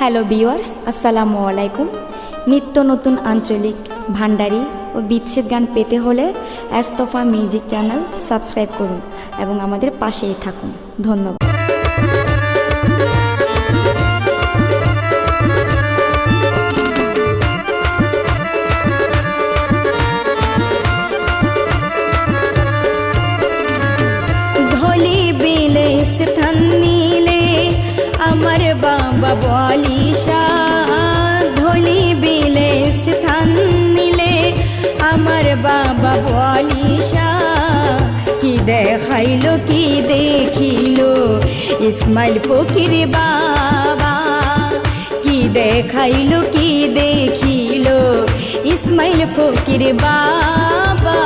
Hello viewers, আসসালামু আলাইকুম। নিত্য নতুন আঞ্চলিক ভান্ডারি ও বিচ্ছেদ গান পেতে হলে এস্তফা মিউজিক চ্যানেল সাবস্ক্রাইব করুন এবং আমাদের পাশেই থাকুন। ধন্যবাদ। ধলি বিলে স্থান নিলে আমার বাবা বলিসা, ধলি বিলে স্থান নিলে আমার বাবা বলিসা। কি দেখাইলো কি দেখিলো ইসমাইল ফকির বাবা, কি দেখাইলো কি দেখিলো ইসমাইল ফকির বাবা।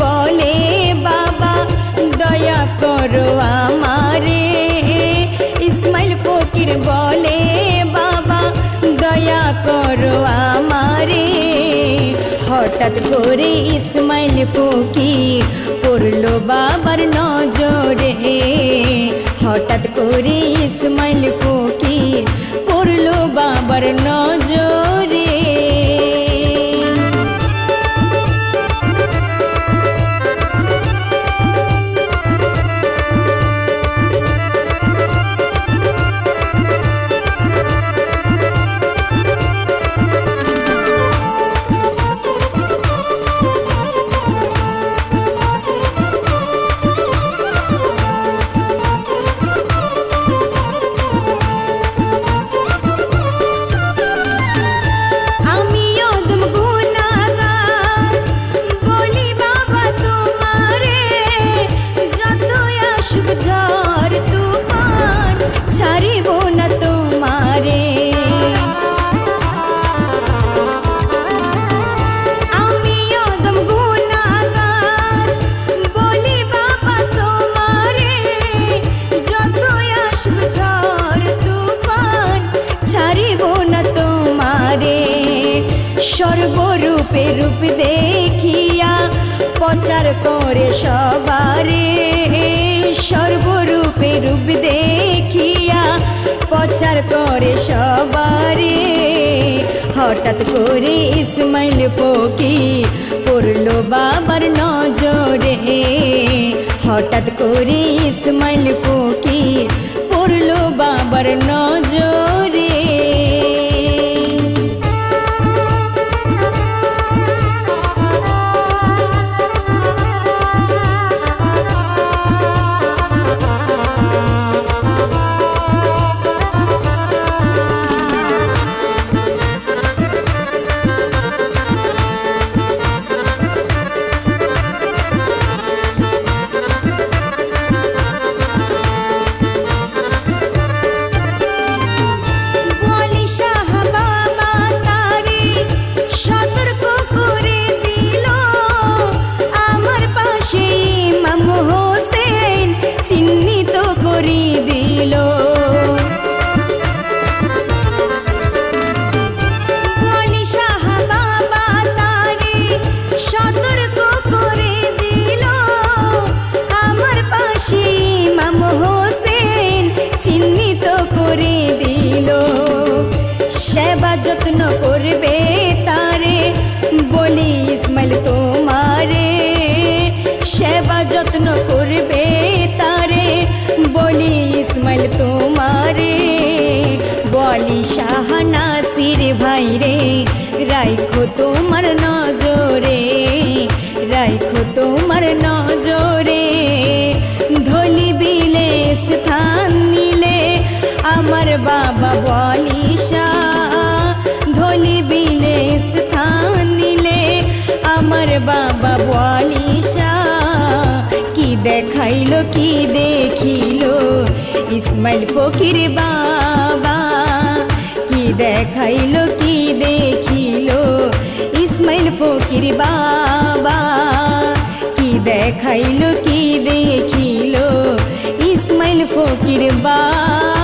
বলে বাবা দয়া করো আমারে, ইসমাইল ফকির বলে বাবা দয়া করো আমারে। হঠাৎ করে ইসমাইল ফকির পড়লো বাবার নজরে, হঠাৎ করে ইসমাইল ফকির পড়লো বাবার নজরে। সর্বরূপে রূপ দেখিয়া প্রচার করে সবারে, সর্বরূপে রূপ দেখিয়া প্রচার করে সবারে। হঠাৎ করে ইসমাইল ফকির পড়লো বাবার নজরে, হঠাৎ করে ইসমাইল ফকির পড়লো বাবার নজরে। চিহ্নিত করি দিল বলি শাহ বাবা তারে সতর্ক করে দিল, আমার পাশে ইমাম হোসেন চিহ্নিত করে দিল। সেবা যত্ন করবে তারে বলি ইসমাইল তোমারে, সেবা যত্ন করবে তারে বলি ইসমাইল তোমারে। বলি শাহ নাসির ভাই রে, রাইখো তোমার নজরে, রাইখো তোমার নজরে। ধলি বিলে স্থান নিলে আমার বাবা বলি শাহ, ধলি বিলে স্থান নিলে আমার বাবা বলি শাহ। কি দেখাইলো কি দেখিলো ইসমাইল ফকির বাবা, কি দেখাইলো কি দেখিলো ইসমাইল ফকির বাবা, কি দেখাইলো কি দেখিলো ইসমাইল ফকির বাবা।